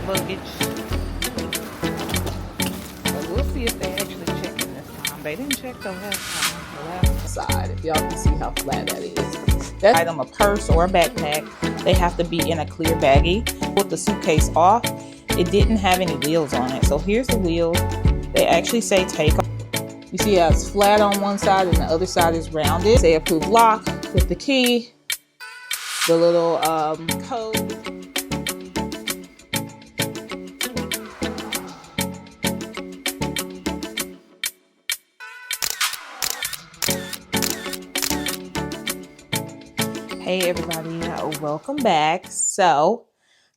luggage. But we'll see if they actually check it this time. They didn't check the last time. The last side, if y'all can see how flat that is. That item, a purse or a backpack, they have to be in a clear baggie. Put the suitcase off. It didn't have any wheels on it. So here's the wheels. They actually say take off. You see how it's flat on one side and the other side is rounded. Say approved lock with the key, the little code. Hey everybody, welcome back. So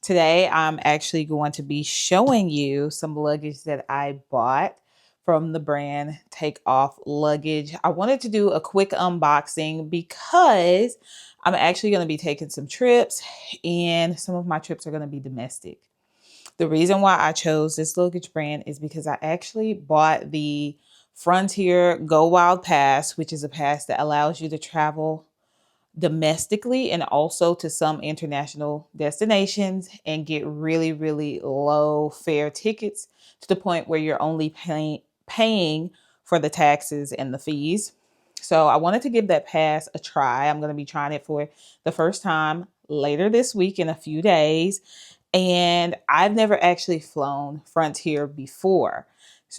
today I'm actually going to be showing you some luggage that I bought from the brand Take Off Luggage. I wanted to do a quick unboxing because I'm actually going to be taking some trips, and some of my trips are going to be domestic. The reason why I chose this luggage brand is because I actually bought the Frontier GoWild pass, which is a pass that allows you to travel domestically and also to some international destinations and get really, really low fare tickets to the point where you're only paying for the taxes and the fees. So I wanted to give that pass a try. I'm going to be trying it for the first time later this week in a few days. And I've never actually flown Frontier before.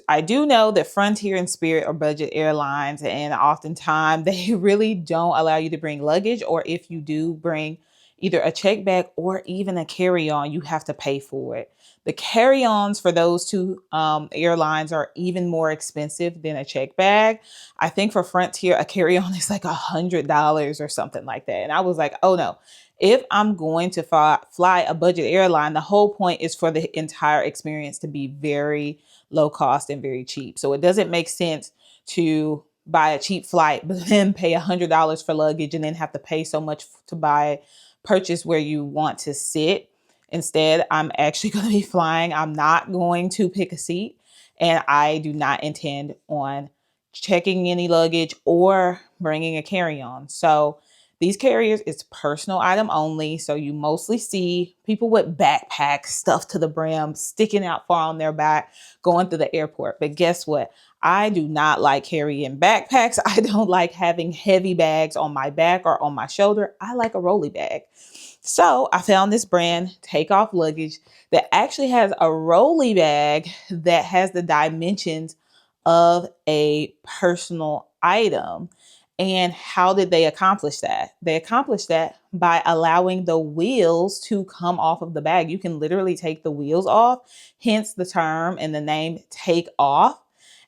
I do know that Frontier and Spirit are budget airlines, and oftentimes they really don't allow you to bring luggage, or if you do bring either a check bag or even a carry-on, you have to pay for it. The carry-ons for those two airlines are even more expensive than a check bag. I think for Frontier, a carry-on is like $100 or something like that. And I was like, oh no. If I'm going to fly a budget airline, the whole point is for the entire experience to be very low cost and very cheap. So it doesn't make sense to buy a cheap flight, but then pay $100 for luggage and then have to pay so much to purchase where you want to sit. Instead, I'm actually going to be flying. I'm not going to pick a seat, and I do not intend on checking any luggage or bringing a carry-on. So these carriers, it's personal item only. So you mostly see people with backpacks stuffed to the brim, sticking out far on their back, going through the airport. But guess what? I do not like carrying backpacks. I don't like having heavy bags on my back or on my shoulder. I like a rolly bag. So I found this brand, Take Off Luggage, that actually has a rolly bag that has the dimensions of a personal item. And how did they accomplish that? They accomplished that by allowing the wheels to come off of the bag. You can literally take the wheels off, hence the term and the name Take Off.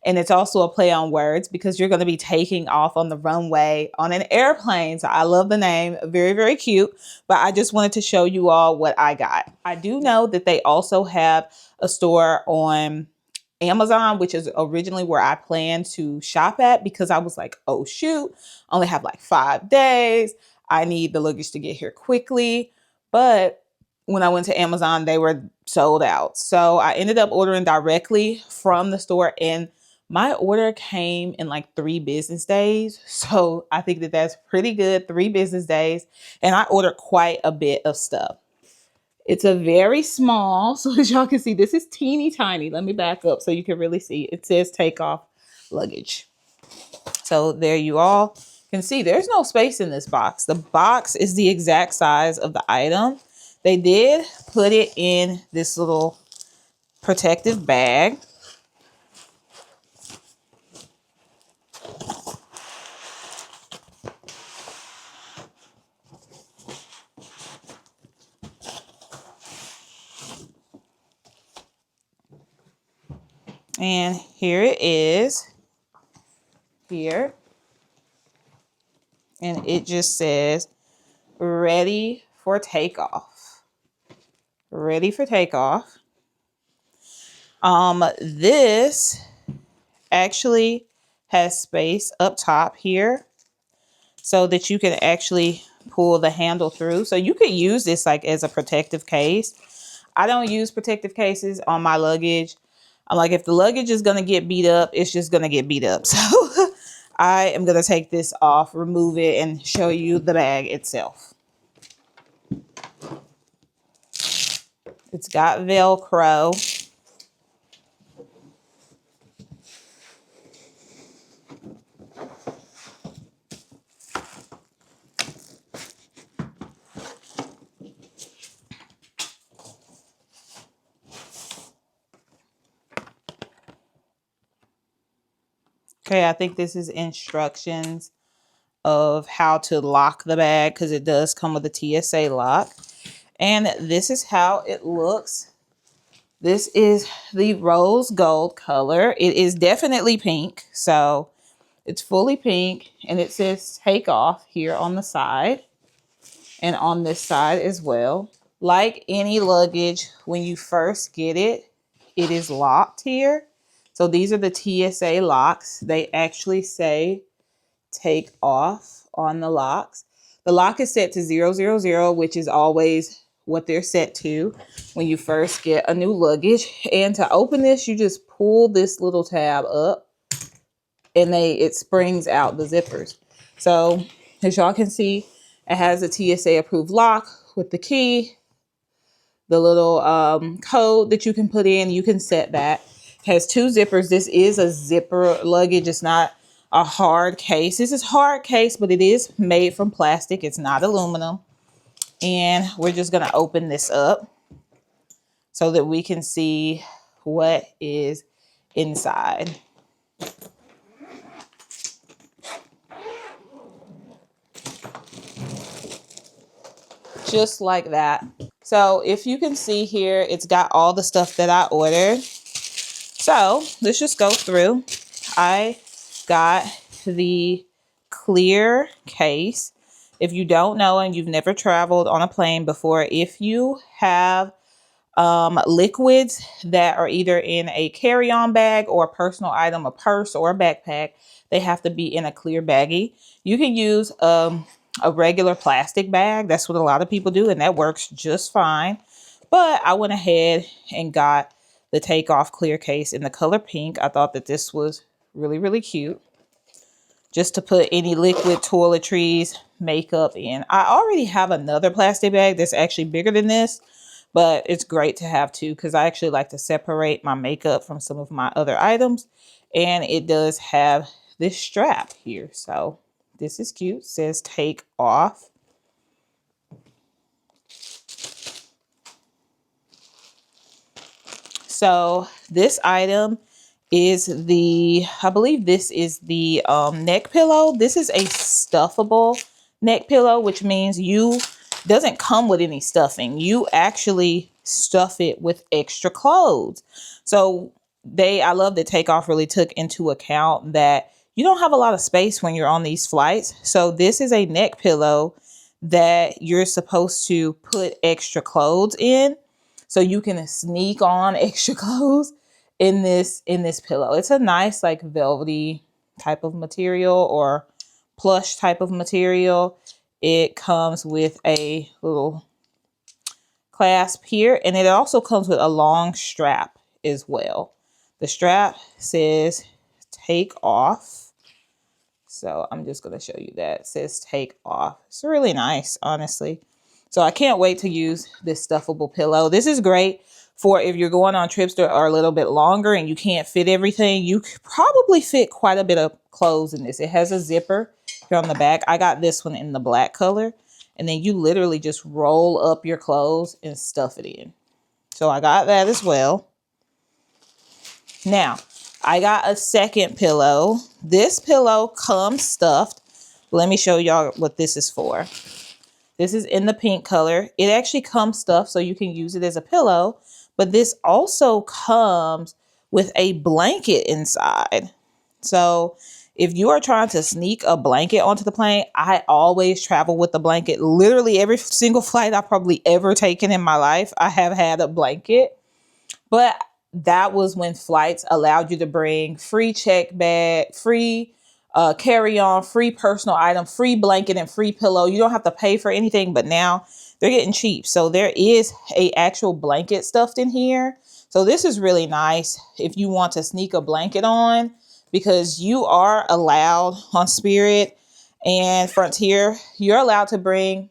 And it's also a play on words because you're going to be taking off on the runway on an airplane. So I love the name. Very, very cute. But I just wanted to show you all what I got. I do know that they also have a store on Amazon, which is originally where I planned to shop at, because I was like, oh shoot, I only have like 5 days. I need the luggage to get here quickly. But when I went to Amazon, they were sold out. So I ended up ordering directly from the store, and my order came in like 3 business days. So I think that that's pretty good, 3 business days. And I ordered quite a bit of stuff. It's a very small, so as y'all can see, this is teeny tiny. Let me back up so you can really see. It says Take Off Luggage. So there you all can see there's no space in this box. The box is the exact size of the item. They did put it in this little protective bag. And here it is here. And it just says, ready for takeoff. Ready for takeoff. This actually has space up top here so that you can actually pull the handle through. So you could use this like as a protective case. I don't use protective cases on my luggage. I'm like, if the luggage is going to get beat up, it's just going to get beat up. So I am going to take this off, remove it, and show you the bag itself. It's got Velcro. Okay, I think this is instructions of how to lock the bag because it does come with a TSA lock. And this is how it looks. This is the rose gold color. It is definitely pink. So it's fully pink and it says take off here on the side and on this side as well. Like any luggage, when you first get it, it is locked here. So these are the TSA locks. They actually say take off on the locks. The lock is set to 000, which is always what they're set to when you first get a new luggage. And to open this, you just pull this little tab up and it springs out the zippers. So as y'all can see, it has a TSA approved lock with the key, the little code that you can put in. You can set that. It has 2 zippers. This is a zipper luggage. It's not a hard case. This is hard case, but it is made from plastic. It's not aluminum. And we're just going to open this up so that we can see what is inside. Just like that. So if you can see here, it's got all the stuff that I ordered. So let's just go through. I got the clear case. If you don't know and you've never traveled on a plane before, if you have liquids that are either in a carry-on bag or a personal item, a purse or a backpack, they have to be in a clear baggie. You can use a regular plastic bag. That's what a lot of people do, and that works just fine. But I went ahead and got the TakeOff clear case in the color pink. I thought that this was really, really cute. Just to put any liquid, toiletries, makeup in. I already have another plastic bag that's actually bigger than this, but it's great to have 2 because I actually like to separate my makeup from some of my other items. And it does have this strap here. So this is cute. It says take off. So this item is I believe this is the neck pillow. This is a stuffable neck pillow, which means doesn't come with any stuffing. You actually stuff it with extra clothes. So I love that TakeOff really took into account that you don't have a lot of space when you're on these flights. So this is a neck pillow that you're supposed to put extra clothes in. So you can sneak on extra clothes in this pillow. It's a nice like velvety type of material or plush type of material. It comes with a little clasp here, and it also comes with a long strap as well. The strap says take off. So I'm just going to show you that. It says take off. It's really nice, honestly. So I can't wait to use this stuffable pillow. This is great for if you're going on trips that are a little bit longer and you can't fit everything. You could probably fit quite a bit of clothes in this. It has a zipper here on the back. I got this one in the black color. And then you literally just roll up your clothes and stuff it in. So I got that as well. Now, I got a second pillow. This pillow comes stuffed. Let me show y'all what this is for. This is in the pink color. It actually comes stuffed so you can use it as a pillow. But this also comes with a blanket inside. So if you are trying to sneak a blanket onto the plane, I always travel with the blanket. Literally every single flight I've probably ever taken in my life, I have had a blanket. But that was when flights allowed you to bring free check bag, free carry-on, free personal item, free blanket, and free pillow. You don't have to pay for anything, but now they're getting cheap. So there is a actual blanket stuffed in here. So this is really nice if you want to sneak a blanket on, because you are allowed on Spirit and Frontier, you're allowed to bring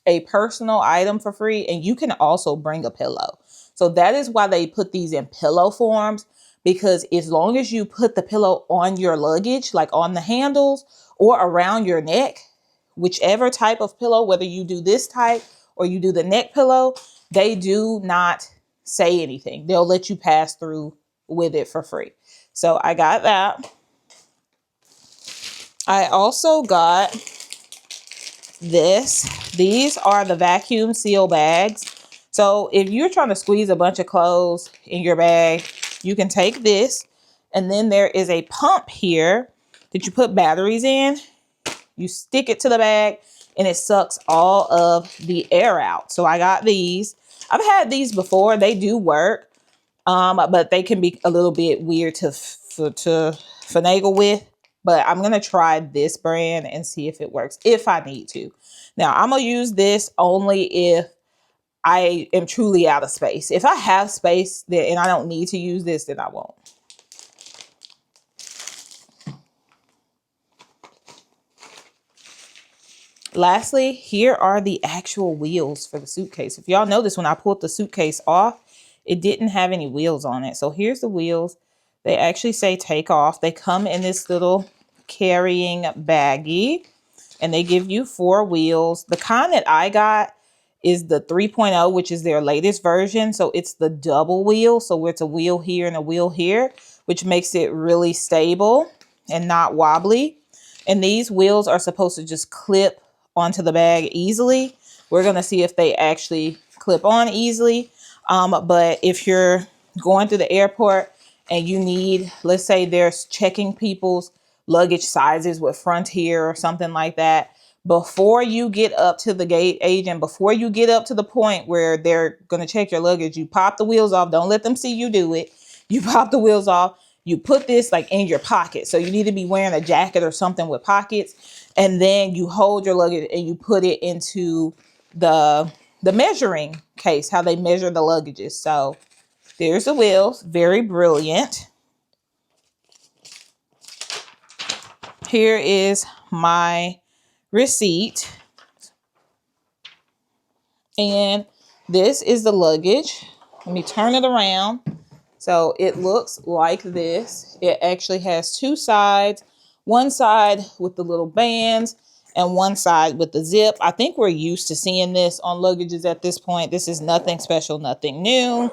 a personal item for free, and you can also bring a pillow. So that is why they put these in pillow forms, because as long as you put the pillow on your luggage, like on the handles or around your neck, whichever type of pillow, whether you do this type or you do the neck pillow, they do not say anything. They'll let you pass through with it for free. So I got that. I also got this. These are the vacuum seal bags. So if you're trying to squeeze a bunch of clothes in your bag, you can take this. And then there is a pump here that you put batteries in. You stick it to the bag and it sucks all of the air out. So I got these. I've had these before. They do work, but they can be a little bit weird to finagle with. But I'm going to try this brand and see if it works, if I need to. Now, I'm going to use this only if I am truly out of space. If I have space and I don't need to use this, then I won't. Lastly, here are the actual wheels for the suitcase. If y'all notice, when I pulled the suitcase off, it didn't have any wheels on it. So here's the wheels. They actually say take off. They come in this little carrying baggie, and they give you 4 wheels. The kind that I got is the 3.0, which is their latest version. So it's the double wheel. So it's a wheel here and a wheel here, which makes it really stable and not wobbly. And these wheels are supposed to just clip onto the bag easily. We're going to see if they actually clip on easily. But if you're going through the airport and you need, let's say there's checking people's luggage sizes with Frontier or something like that, before you get up to the gate agent, before you get up to the point where they're going to check your luggage, you pop the wheels off. Don't let them see you do it. You pop the wheels off. You put this like in your pocket. So you need to be wearing a jacket or something with pockets. And then you hold your luggage and you put it into the measuring case, how they measure the luggages. So there's the wheels. Very brilliant. Here is my receipt. And this is the luggage. Let me turn it around. So it looks like this. It actually has 2 sides. One side with the little bands and one side with the zip. I think we're used to seeing this on luggages at this point. This is nothing special, nothing new.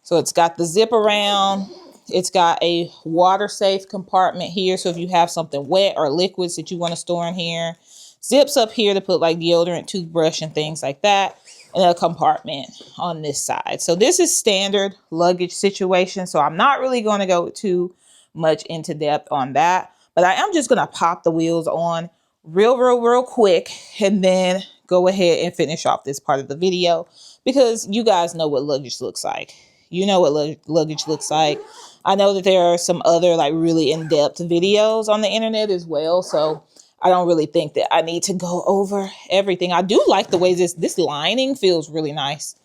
So it's got the zip around. It's got a water safe compartment here. So if you have something wet or liquids that you want to store in here, zips up here to put like deodorant, toothbrush, and things like that. And a compartment on this side. So this is standard luggage situation. So I'm not really going to go too much into depth on that. But I am just going to pop the wheels on real quick and then go ahead and finish off this part of the video, because you guys know what luggage looks like. You know what luggage looks like. I know that there are some other like really in-depth videos on the internet as well. So I don't really think that I need to go over everything. I do like the way this lining feels really nice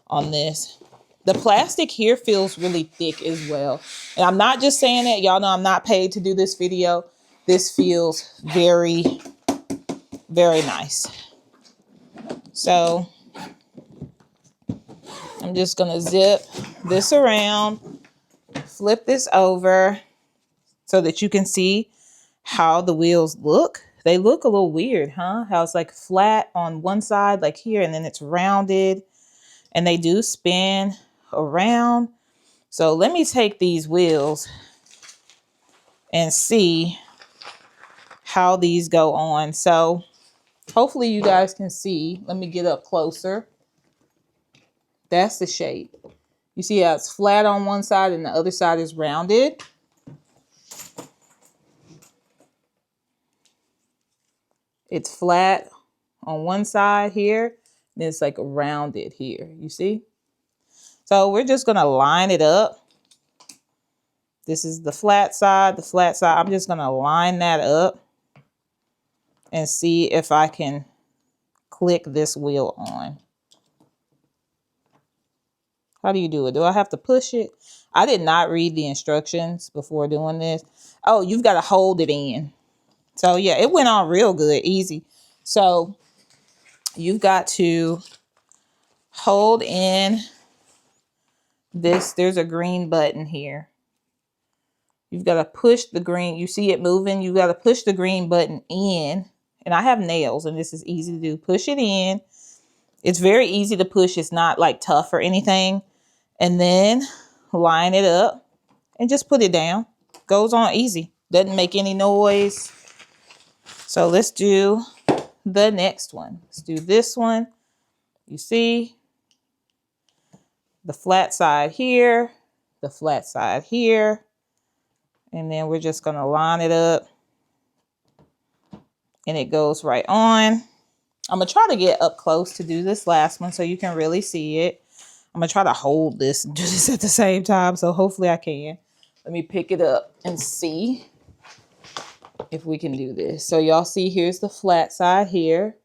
on this. The plastic here feels really thick as well. And I'm not just saying that. Y'all know I'm not paid to do this video. This feels very, very nice. So I'm just going to zip this around, flip this over so that you can see how the wheels look. They look a little weird, huh? How it's like flat on one side, like here, and then it's rounded. And they do spin around. So let me take these wheels and see how these go on. So hopefully you guys can see. Let me get up closer. That's the shape. You see how it's flat on one side and the other side is rounded. It's flat on one side here, and it's like rounded here, you see? So we're just gonna line it up. This is the flat side, I'm just gonna line that up and see if I can click this wheel on. How do you do it? Do I have to push it? I did not read the instructions before doing this. Oh, you've got to hold it in. So yeah, it went on real good, easy. So you've got to hold in this. There's a green button here. You've got to push the green. You see it moving. You got to push the green button in. And I have nails, and this is easy to do. Push it in. It's very easy to push. It's not like tough or anything. And then line it up and just put it down. Goes on easy. Doesn't make any noise. So let's do the next one. Let's do this one. You see the flat side here, the flat side here. And then we're just going to line it up. And it goes right on. I'm going to try to get up close to do this last one so you can really see it. I'm going to try to hold this and do this at the same time. So hopefully I can. Let me pick it up and see if we can do this. So y'all see, here's the flat side here.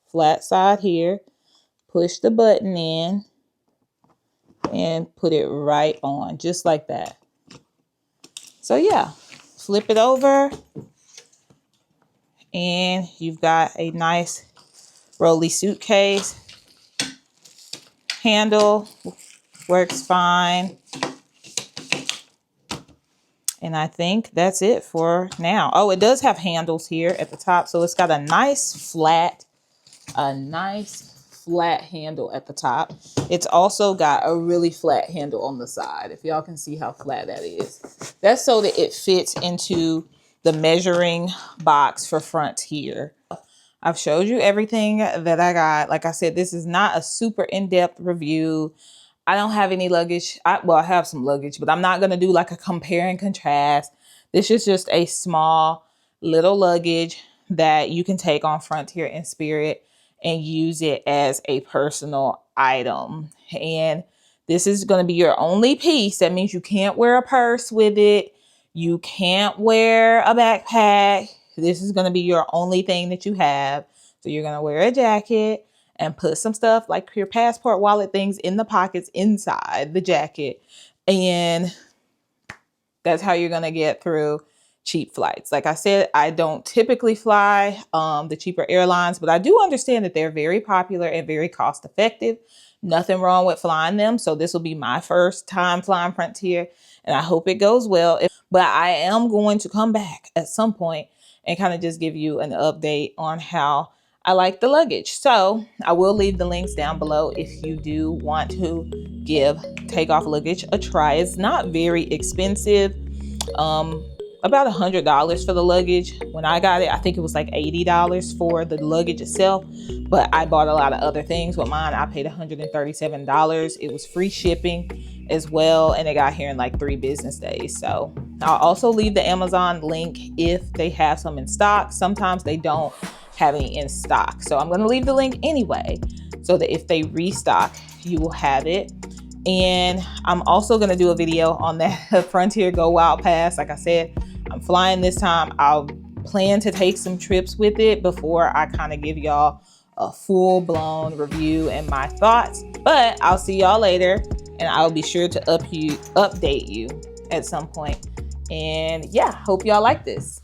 Flat side here. Push the button in and put it right on, just like that. So yeah, flip it over and you've got a nice rolly suitcase. Handle works fine. And I think that's it for now. Oh, it does have handles here at the top. So it's got a nice flat handle at the top. It's also got a really flat handle on the side. If y'all can see how flat that is. That's so that it fits into the measuring box for Frontier. I've showed you everything that I got. Like I said, this is not a super in-depth review. I don't have any luggage. Well, I have some luggage, but I'm not going to do like a compare and contrast. This is just a small little luggage that you can take on Frontier and Spirit and use it as a personal item. And this is going to be your only piece. That means you can't wear a purse with it. You can't wear a backpack. This is going to be your only thing that you have. So you're going to wear a jacket and put some stuff like your passport, wallet things in the pockets inside the jacket. And that's how you're going to get through cheap flights. Like I said, I don't typically fly the cheaper airlines, but I do understand that they're very popular and very cost effective. Nothing wrong with flying them. So this will be my first time flying Frontier and I hope it goes well. But I am going to come back at some point and kind of just give you an update on how I like the luggage. So I will leave the links down below if you do want to give Takeoff Luggage a try. It's not very expensive. About $100 for the luggage. When I got it, I think it was like $80 for the luggage itself, but I bought a lot of other things with mine. I paid $137. It was free shipping as well, and it got here in like 3 business days. So I'll also leave the Amazon link if they have some in stock. Sometimes they don't have any in stock, so I'm going to leave the link anyway so that if they restock, you will have it. And I'm also going to do a video on that Frontier GoWild pass. Like I said, I'm flying this time. I'll plan to take some trips with it before I kind of give y'all a full-blown review and my thoughts. But I'll see y'all later, and I'll be sure to update you at some point. And yeah, hope y'all like this.